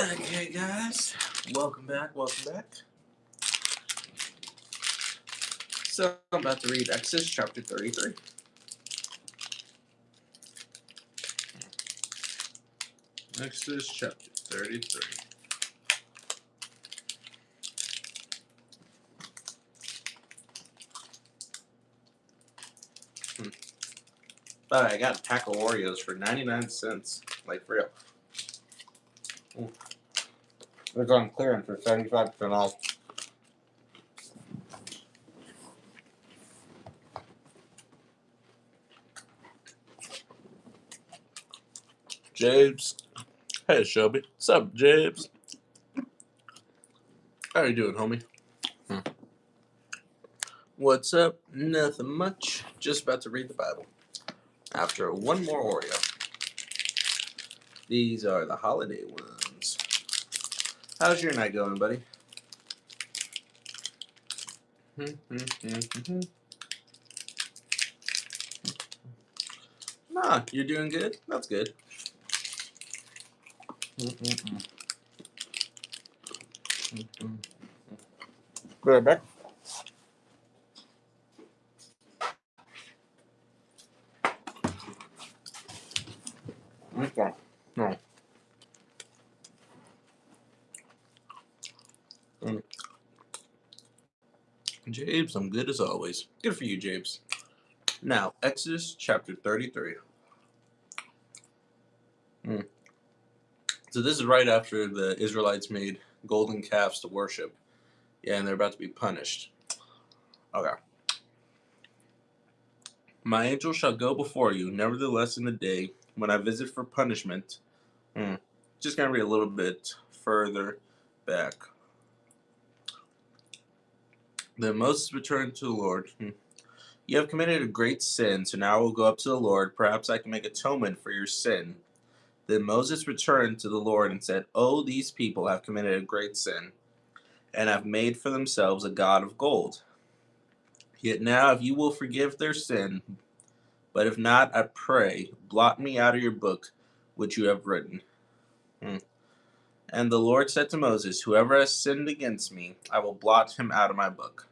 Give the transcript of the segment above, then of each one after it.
Okay, guys, welcome back. So, I'm about to read Exodus chapter 33. Exodus chapter 33. But I got a pack of Oreos for 99 cents. Like, for real. It's on clearance for 75% off. Jabes. Hey, Shelby. What's up, Jabes? How you doing, homie? What's up? Nothing much. Just about to read the Bible. After one more Oreo. These are the holiday ones. How's your night going, buddy? Nah, you're doing good? That's good. Right back. Okay. No. Jabes, I'm good as always. Good for you, Jabes. Now, Exodus chapter 33. So this is right after the Israelites made golden calves to worship. Yeah, and they're about to be punished. Okay. My angel shall go before you, nevertheless in the day when I visit for punishment. Just going to read a little bit further back. Then Moses returned to the Lord. You have committed a great sin, so now I will go up to the Lord. Perhaps I can make atonement for your sin. Then Moses returned to the Lord and said, Oh, these people have committed a great sin, and have made for themselves a god of gold. Yet now, if you will forgive their sin, but if not, I pray, blot me out of your book which you have written. And the Lord said to Moses, Whoever has sinned against me, I will blot him out of my book.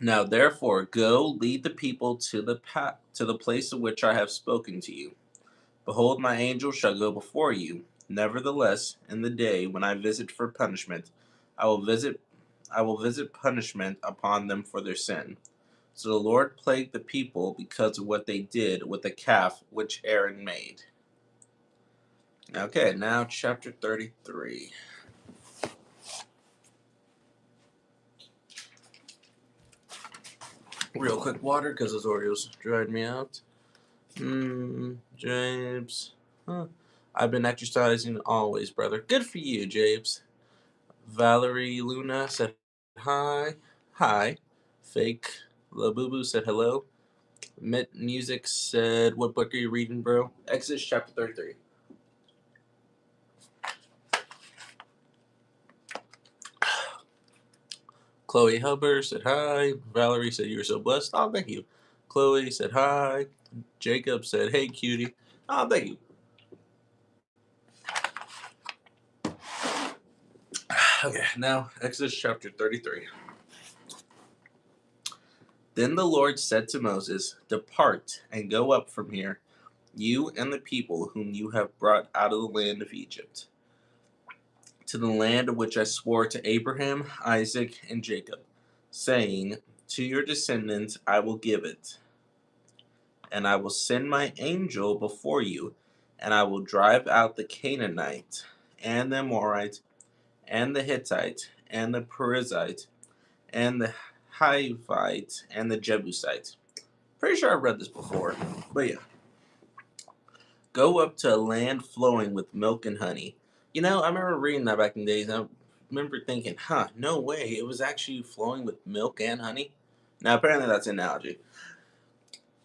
Now therefore, go, lead the people to the place of which I have spoken to you. Behold, my angel shall go before you. Nevertheless, in the day when I visit for punishment, I will visit punishment upon them for their sin. So the Lord plagued the people because of what they did with the calf which Aaron made. Okay, now chapter 33. Real quick water because those Oreos dried me out. James. I've been exercising always, brother. Good for you, James. Valerie Luna said hi. Hi. Fake Labubu said hello. Mitt Music said, what book are you reading, bro? Exodus chapter 33. Chloe Hubbard said hi. Valerie said, you're so blessed. Oh, thank you. Chloe said hi. Jacob said, hey, cutie. Oh, thank you. Okay, now Exodus chapter 33. Then the Lord said to Moses, Depart and go up from here, you and the people whom you have brought out of the land of Egypt, to the land which I swore to Abraham, Isaac, and Jacob, saying, To your descendants I will give it. And I will send my angel before you, and I will drive out the Canaanite, and the Amorite, and the Hittite, and the Perizzite, and the Hivite, and the Jebusite. Pretty sure I've read this before, but yeah. Go up to a land flowing with milk and honey. You know, I remember reading that back in the days, and I remember thinking, no way, it was actually flowing with milk and honey? Now, apparently that's an analogy.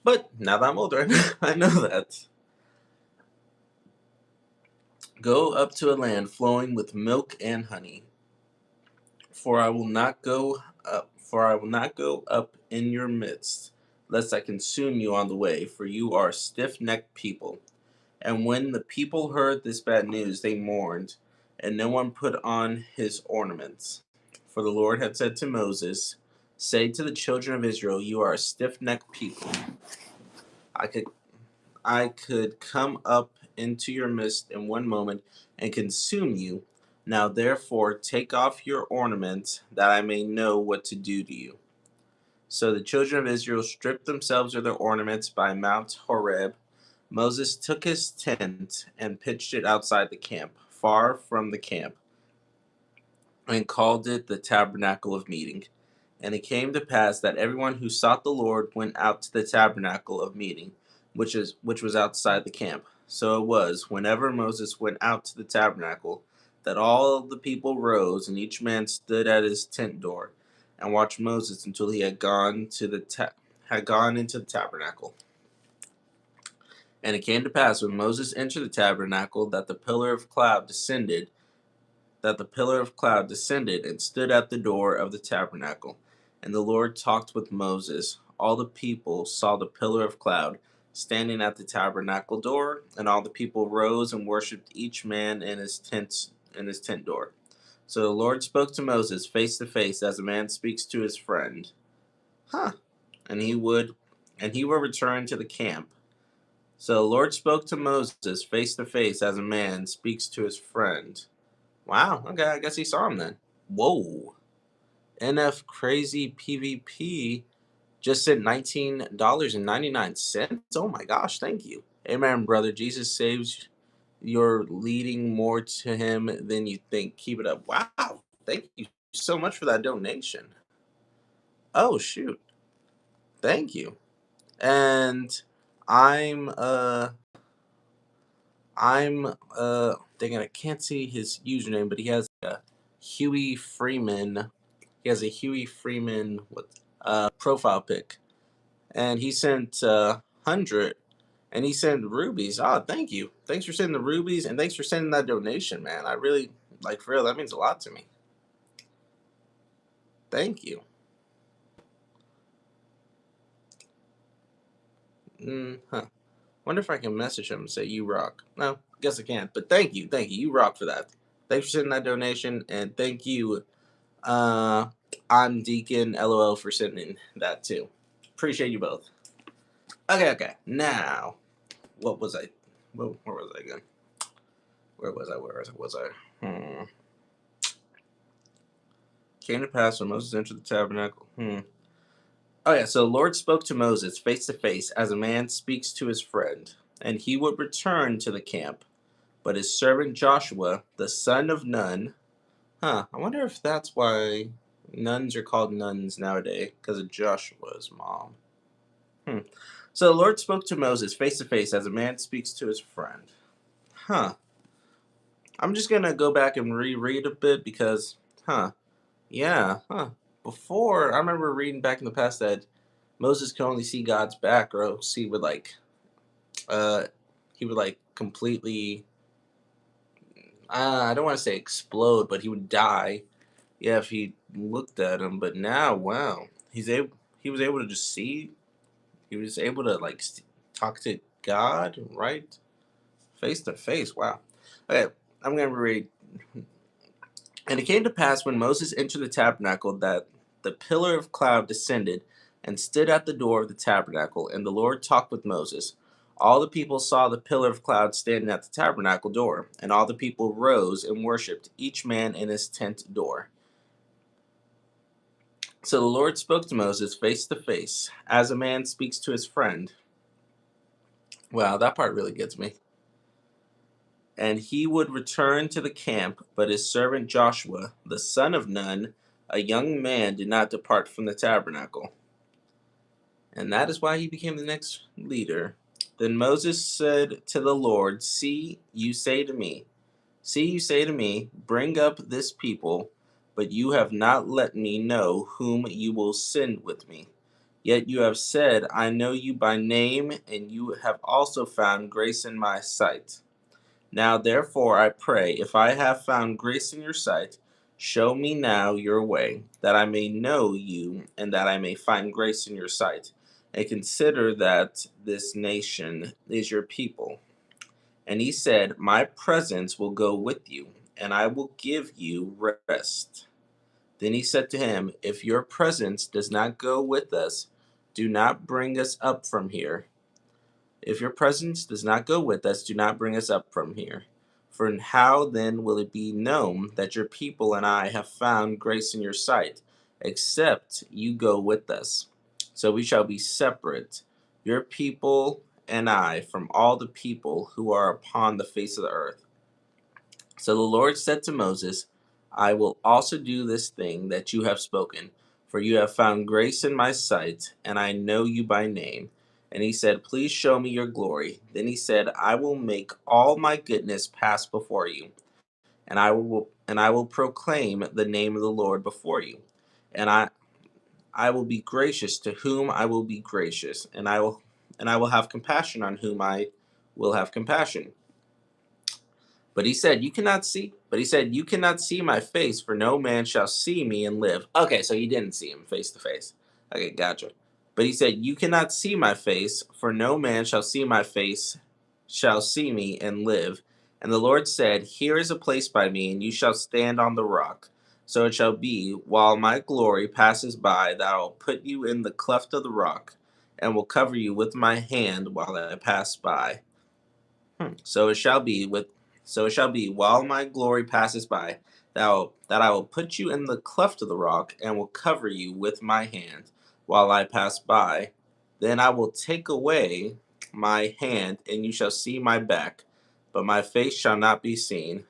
But now that I'm older, I know that. Go up to a land flowing with milk and honey, for I will not go up in your midst, lest I consume you on the way, for you are a stiff-necked people. And when the people heard this bad news, they mourned, and no one put on his ornaments. For the Lord had said to Moses, "Say to the children of Israel, you are a stiff-necked people. I could I could come up into your midst in one moment and consume you. Now therefore take off your ornaments, that I may know what to do to you." So the children of Israel stripped themselves of their ornaments by Mount Horeb. Moses took his tent and pitched it outside the camp, far from the camp, and called it the tabernacle of meeting. And it came to pass that everyone who sought the Lord went out to the tabernacle of meeting, which was outside the camp. So it was, whenever Moses went out to the tabernacle, that all the people rose, and each man stood at his tent door, and watched Moses until he had gone into the tabernacle. And it came to pass, when Moses entered the tabernacle, that the pillar of cloud descended and stood at the door of the tabernacle. And the Lord talked with Moses. All the people saw the pillar of cloud standing at the tabernacle door, and all the people rose and worshipped, each man in his tent door. So the Lord spoke to Moses face to face, as a man speaks to his friend. And he would return to the camp. So the Lord spoke to Moses face to face, as a man speaks to his friend. Wow, okay, I guess he saw him then. Whoa. NF Crazy PvP just sent $19.99. Oh my gosh, thank you. Amen, brother. Jesus saves. You're leading more to him than you think. Keep it up. Wow, thank you so much for that donation. Oh, shoot. Thank you. And I'm thinking I can't see his username, but he has a Huey Freeman. He has a Huey Freeman profile pic, and he sent 100, and he sent rubies. Ah, thank you. Thanks for sending the rubies, and thanks for sending that donation, man. I really for real. That means a lot to me. Thank you. Wonder if I can message him and say you rock. No, guess I can't. But thank you. You rock for that. Thanks for sending that donation, and thank you, I'm Deacon LOL, for sending that too. Appreciate you both. Okay. Now, what was I? Where was I again? Where was I? Came to pass when Moses entered the tabernacle. Oh yeah, so the Lord spoke to Moses face to face, as a man speaks to his friend, and he would return to the camp. But his servant Joshua, the son of Nun, I wonder if that's why nuns are called nuns nowadays, because of Joshua's mom. So the Lord spoke to Moses face to face, as a man speaks to his friend. I'm just gonna go back and reread a bit because, before, I remember reading back in the past that Moses could only see God's back, or else he would completely, I don't want to say explode, but he would die. Yeah, if he looked at him. But now, wow, he was able to just see. He was able to talk to God right face to face. Wow. Okay, I'm gonna read. And it came to pass, when Moses entered the tabernacle, that the pillar of cloud descended and stood at the door of the tabernacle, and the Lord talked with Moses. All the people saw the pillar of cloud standing at the tabernacle door, and all the people rose and worshipped, each man in his tent door. So the Lord spoke to Moses face to face, as a man speaks to his friend. Wow, that part really gets me. And he would return to the camp, but his servant Joshua, the son of Nun, a young man, did not depart from the tabernacle. And that is why he became the next leader. Then Moses said to the Lord, See, you say to me, bring up this people, but you have not let me know whom you will send with me. Yet you have said, I know you by name, and you have also found grace in my sight. Now therefore I pray, if I have found grace in your sight, show me now your way, that I may know you, and that I may find grace in your sight. And consider that this nation is your people. And he said, My presence will go with you, and I will give you rest. Then he said to him, If your presence does not go with us, do not bring us up from here. If your presence does not go with us, do not bring us up from here. For how then will it be known that your people and I have found grace in your sight, except you go with us? So we shall be separate, your people and I, from all the people who are upon the face of the earth. So the Lord said to Moses, I will also do this thing that you have spoken, for you have found grace in my sight, and I know you by name. And he said, Please show me your glory. Then he said, I will make all my goodness pass before you, and I will proclaim the name of the Lord before you. And I will be gracious to whom I will be gracious, and I will have compassion on whom I will have compassion. But he said, You cannot see my face, for no man shall see me and live. Okay, so you didn't see him face to face. Okay, gotcha. But he said, You cannot see my face, for no man shall see my face, shall see me and live. And the Lord said, Here is a place by me, and you shall stand on the rock. So it shall be, while my glory passes by, that I will put you in the cleft of the rock, and will cover you with my hand while I pass by. So it shall be while my glory passes by, that I will put you in the cleft of the rock, and will cover you with my hand while I pass by. Then I will take away my hand, and you shall see my back, but my face shall not be seen.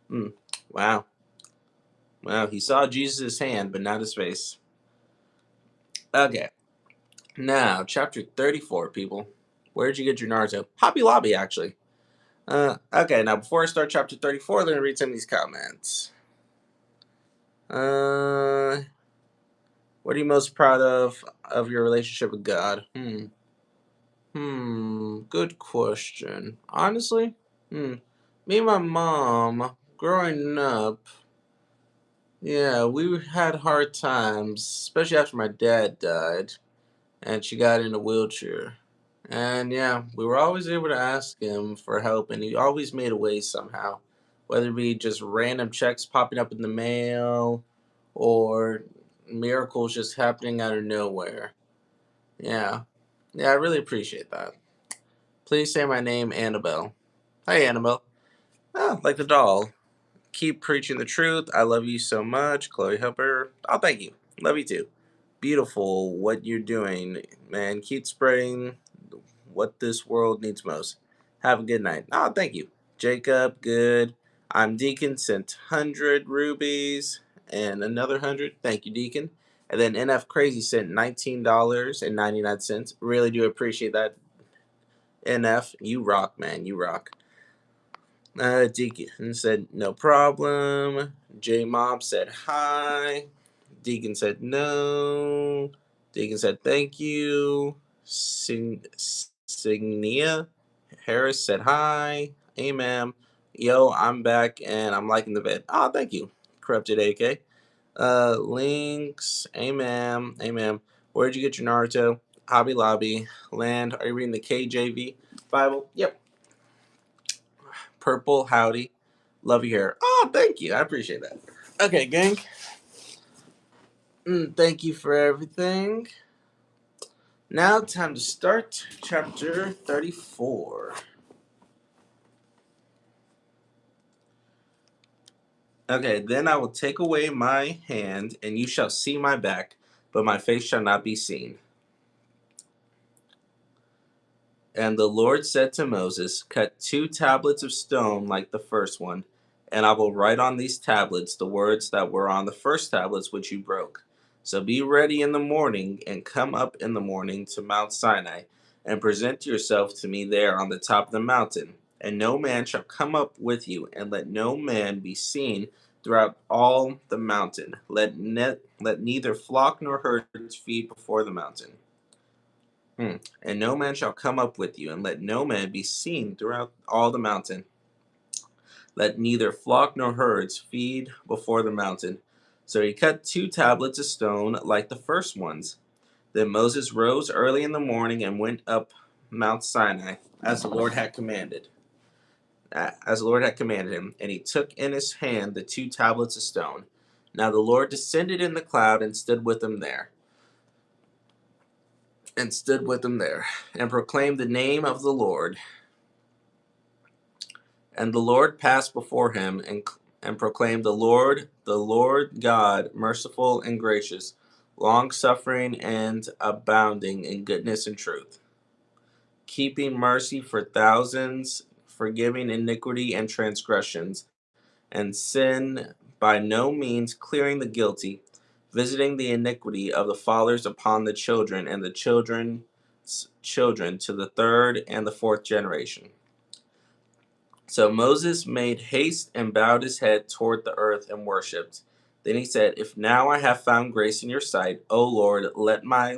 Hmm. Wow. Wow. He saw Jesus' hand, but not his face. Okay. Now, chapter 34, people. Where'd you get your Naruto? Hobby Lobby, actually. Okay, now before I start chapter 34, let me read some of these comments. What are you most proud of your relationship with God? Good question. Honestly, me and my mom, growing up, yeah, we had hard times, especially after my dad died, and she got in a wheelchair. And yeah, we were always able to ask him for help, and he always made a way somehow. Whether it be just random checks popping up in the mail or miracles just happening out of nowhere. Yeah. Yeah, I really appreciate that. Please say my name, Annabelle. Hi, Annabelle. Oh, like the doll. Keep preaching the truth. I love you so much. Chloe Hooper. Oh, thank you. Love you too. Beautiful what you're doing, man. Keep spreading what this world needs most. Have a good night. Oh, thank you. Jacob, good. I'm Deacon, sent 100 rubies and another 100. Thank you, Deacon. And then NF Crazy sent $19.99. Really do appreciate that. NF, you rock, man. You rock. Deacon said, no problem. J Mob said, hi. Deacon said, no. Deacon said, thank you. Signia Harris said, hi. Amen. Yo, I'm back and I'm liking the vid. Oh, thank you. Corrupted AK. Links. Amen. Amen. Where'd you get your Naruto? Hobby Lobby. Land. Are you reading the KJV Bible? Yep. Purple, howdy. Love your hair. Oh, thank you. I appreciate that. Okay, gang. Thank you for everything. Now, time to start chapter 34. Okay, then I will take away my hand, and you shall see my back, but my face shall not be seen. And the Lord said to Moses, Cut 2 tablets of stone like the first one, and I will write on these tablets the words that were on the first tablets which you broke. So be ready in the morning, and come up in the morning to Mount Sinai, and present yourself to me there on the top of the mountain. And no man shall come up with you, and let no man be seen throughout all the mountain. Let neither flock nor herds feed before the mountain. And no man shall come up with you, and let no man be seen throughout all the mountain. Let neither flock nor herds feed before the mountain. So he cut 2 tablets of stone like the first ones. Then Moses rose early in the morning and went up Mount Sinai, as the Lord had commanded. as the Lord had commanded him, and he took in his hand the 2 tablets of stone. Now the Lord descended in the cloud and stood with him there, and proclaimed the name of the Lord. And the Lord passed before him and proclaimed, the Lord God, merciful and gracious, long-suffering and abounding in goodness and truth, keeping mercy for thousands, forgiving iniquity and transgressions, and sin by no means, clearing the guilty, visiting the iniquity of the fathers upon the children and the children's children to the 3rd and the 4th generation. So Moses made haste and bowed his head toward the earth and worshipped. Then he said, If now I have found grace in your sight, O Lord, let my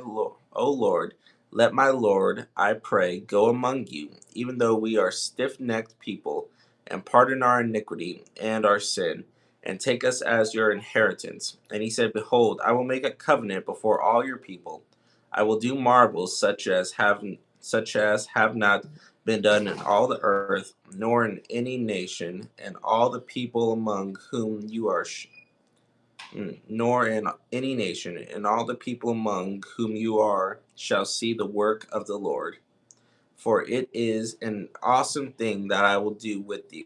Lord, I pray, go among you, even though we are stiff-necked people, and pardon our iniquity and our sin, and take us as your inheritance. And he said, Behold, I will make a covenant before all your people. I will do marvels such as have not been done in all the earth, nor in any nation, and all the people among whom you are nor in any nation, and all the people among whom you are shall see the work of the Lord. For it is an awesome thing that I will do with you.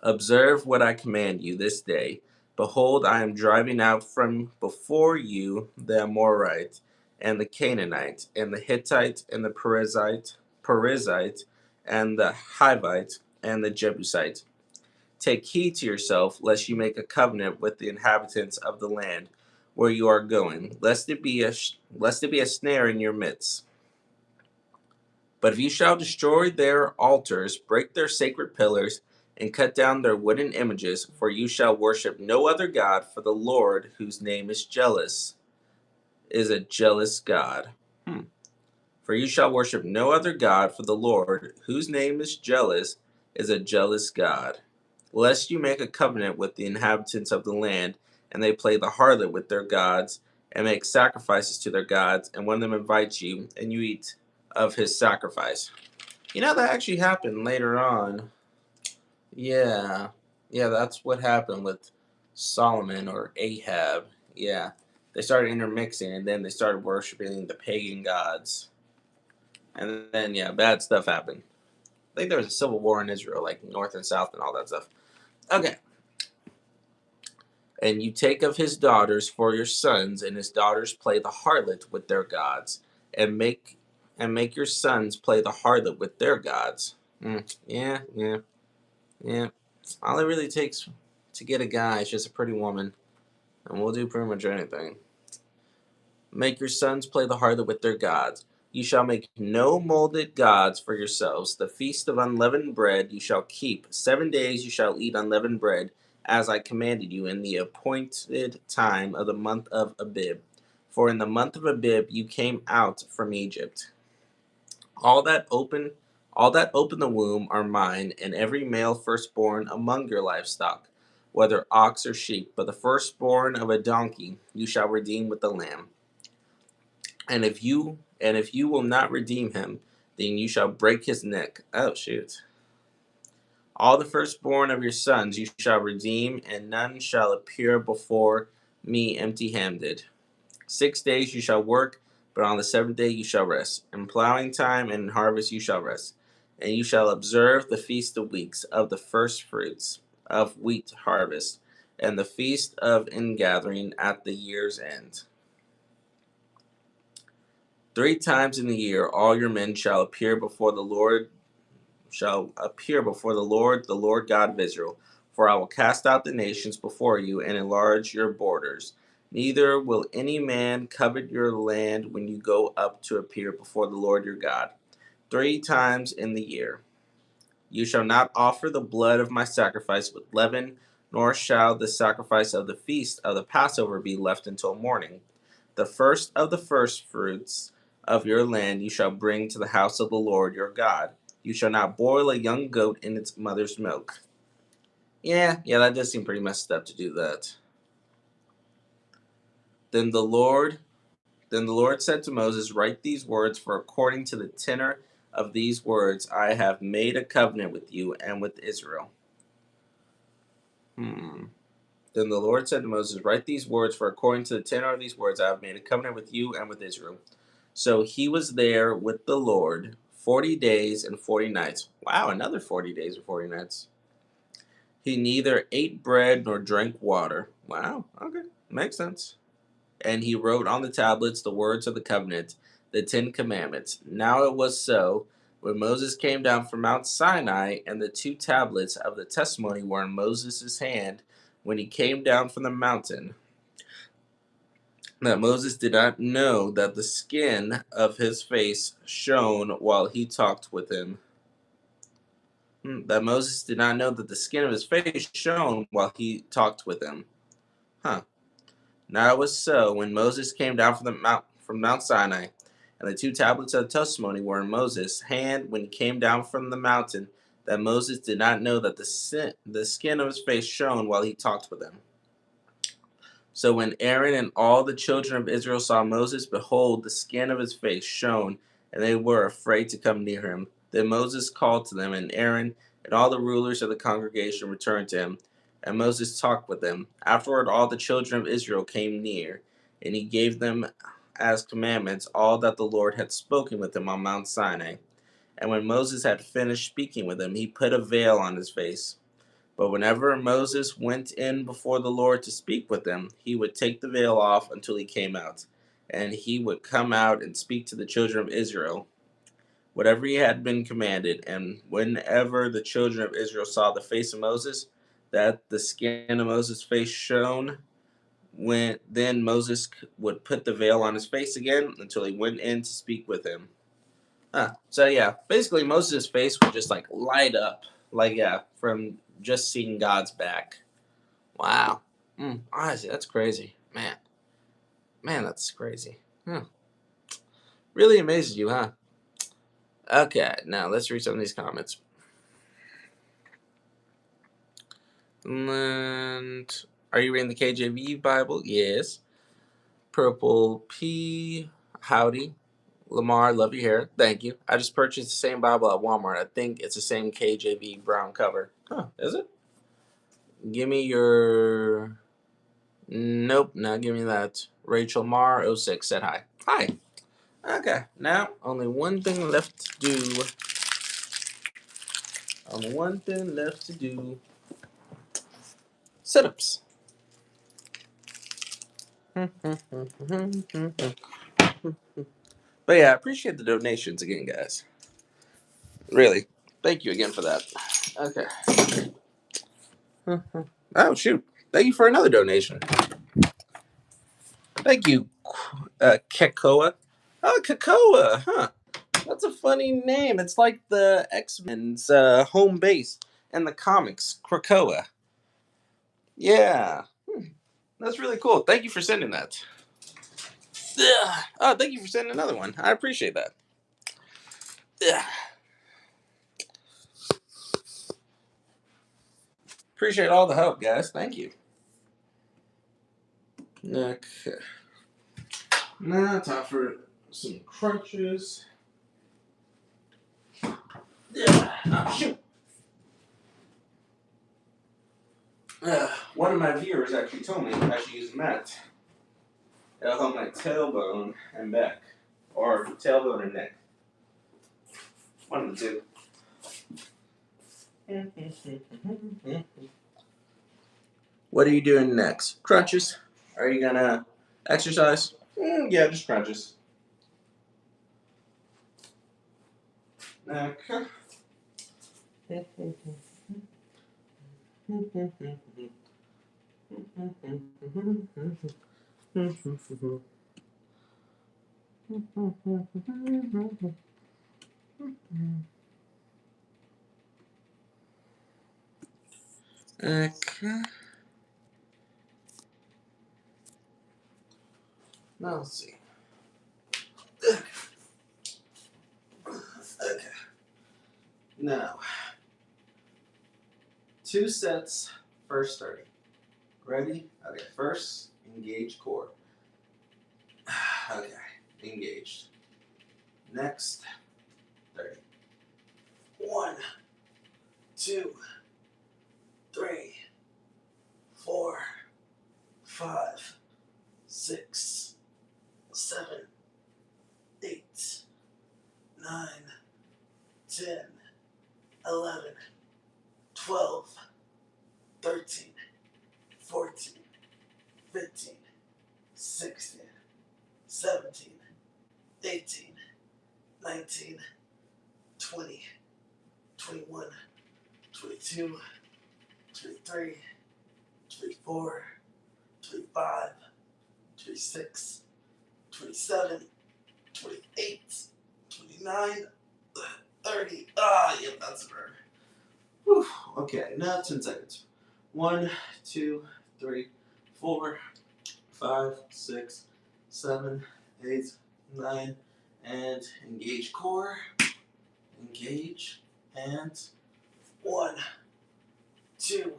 Observe what I command you this day. Behold, I am driving out from before you the Amorite, and the Canaanite, and the Hittite, and the Perizzite, and the Hivite, and the Jebusite. Take heed to yourself, lest you make a covenant with the inhabitants of the land where you are going, lest it be a snare in your midst. But if you shall destroy their altars, break their sacred pillars, and cut down their wooden images, for you shall worship no other God, for the Lord, whose name is jealous, is a jealous God. For you shall worship no other God, for the Lord, whose name is jealous, is a jealous God. Lest you make a covenant with the inhabitants of the land, and they play the harlot with their gods, and make sacrifices to their gods, and one of them invites you, and you eat of his sacrifice. That actually happened later on. Yeah. Yeah, that's what happened with Solomon or Ahab. Yeah. They started intermixing, and then they started worshiping the pagan gods. And then, yeah, bad stuff happened. I think there was a civil war in Israel, like north and south and all that stuff. Okay. And you take of his daughters for your sons, and his daughters play the harlot with their gods, and make your sons play the harlot with their gods. Yeah. All it really takes to get a guy is just a pretty woman, and we'll do pretty much anything. Make your sons play the harlot with their gods. You shall make no molded gods for yourselves. The feast of unleavened bread you shall keep. 7 days you shall eat unleavened bread, as I commanded you in the appointed time of the month of Abib. For in the month of Abib you came out from Egypt. All that open the womb are mine, and every male firstborn among your livestock, whether ox or sheep. But the firstborn of a donkey you shall redeem with the lamb. And if you will not redeem him, then you shall break his neck. Oh, shoot. All the firstborn of your sons you shall redeem, and none shall appear before me empty-handed. 6 days you shall work, but on the 7th day you shall rest. In plowing time and in harvest you shall rest. And you shall observe the feast of weeks, of the first fruits of wheat harvest, and the feast of ingathering at the year's end. 3 times in the year all your men shall appear before the Lord, the Lord God of Israel. For I will cast out the nations before you and enlarge your borders. Neither will any man covet your land when you go up to appear before the Lord your God. 3 times in the year. You shall not offer the blood of my sacrifice with leaven, nor shall the sacrifice of the feast of the Passover be left until morning. The first of the firstfruits of your land you shall bring to the house of the Lord your God. You shall not boil a young goat in its mother's milk. Yeah, that does seem pretty messed up to do that. Then the Lord said to Moses, Write these words, for according to the tenor of these words, I have made a covenant with you and with Israel. Then the Lord said to Moses, write these words, for according to the tenor of these words, I have made a covenant with you and with Israel. So he was there with the Lord 40 days and 40 nights. Wow, another 40 days and 40 nights. He neither ate bread nor drank water. Wow, okay, makes sense. And he wrote on the tablets the words of the covenant, the 10 Commandments. Now it was so, when Moses came down from Mount Sinai, and the 2 tablets of the testimony were in Moses' hand, when he came down from the mountain, that Moses did not know that the skin of his face shone while he talked with him. That Moses did not know that the skin of his face shone while he talked with him. Now it was so, when Moses came down from Mount Sinai, and the 2 tablets of the testimony were in Moses' hand when he came down from the mountain, that Moses did not know that the skin of his face shone while he talked with him. So when Aaron and all the children of Israel saw Moses, behold, the skin of his face shone, and they were afraid to come near him. Then Moses called to them, and Aaron and all the rulers of the congregation returned to him, and Moses talked with them. Afterward, all the children of Israel came near, and he gave them as commandments all that the Lord had spoken with him on Mount Sinai. And when Moses had finished speaking with them, he put a veil on his face. But whenever Moses went in before the Lord to speak with him, he would take the veil off until he came out, and he would come out and speak to the children of Israel, whatever he had been commanded. And whenever the children of Israel saw the face of Moses, that the skin of Moses' face shone, then Moses would put the veil on his face again until he went in to speak with him. So yeah, basically Moses' face would just like light up, from just seeing God's back. Wow. Honestly, that's crazy, man. Man, that's crazy. Really amazes you, huh? Okay, now let's read some of these comments. And are you reading the KJV Bible? Yes. Purple P. Howdy. Lamar, love your hair. Thank you. I just purchased the same Bible at Walmart. I think it's the same KJV brown cover. Is it? Give me your... Nope, not give me that. Rachel Mar 06 said hi. Hi. Okay, now only one thing left to do. Sit-ups. But yeah, I appreciate the donations again, guys. Really. Thank you again for that. Okay. Oh, shoot. Thank you for another donation. Thank you, Kekoa. Oh, Kekoa, huh? That's a funny name. It's like the X-Men's home base in the comics, Krakoa. Yeah. That's really cool. Thank you for sending that. Oh, thank you for sending another one. I appreciate that. Appreciate all the help, guys. Thank you. Okay. Now, time for some crunches. Oh, shoot. One of my viewers actually told me I should use the mat. It'll help my tailbone and back. Or tailbone and neck. One of the two. What are you doing next? Crunches? Are you gonna exercise? Yeah, just crunches. Okay. Okay. Now let's see. Okay. Now, 2 sets, first 30. Ready? Okay, first, engage core. Okay, engaged. Next, 30. 2, 3, 4, 5, 6, 7, 8, 9, 10, 11, 12, 13, 14, 15, 16, 17, 18, 19, 20, 21, 22, 23, 24, 25, 26, 27, 28, 29, 30. Ah, yep, that's a bird. Whew. Okay, now 10 seconds. 1, 2, 3, 4, 5, 6, 7, 8, 9, and engage core. Engage, and 1, 2,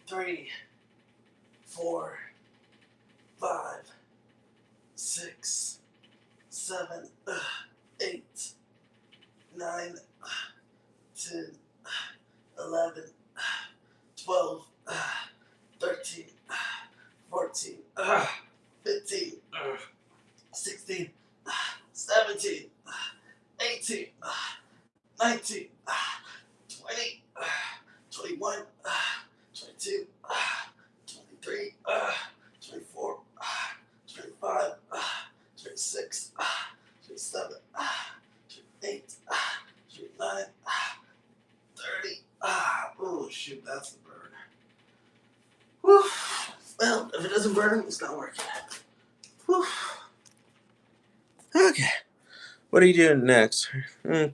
3, 4, 5, 6, 7, 8, 9, 10, 11, 12, 13, 14, 15, 16, 17, 18, 19, 20, 21, 22, 23, 24, 25, 26, 27, 28, 29, 30. Oh, shoot, that's the bird. Whew. Well, if it doesn't burn, it's not working. Whew. Okay. What are you doing next?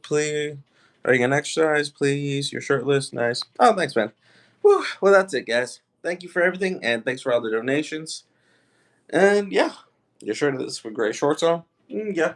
Please. Are you going to exercise, please? You're shirtless. Nice. Oh, thanks, man. Whew. Well, that's it, guys. Thank you for everything, and thanks for all the donations. And yeah, you're sure this with gray shorts on? Yeah.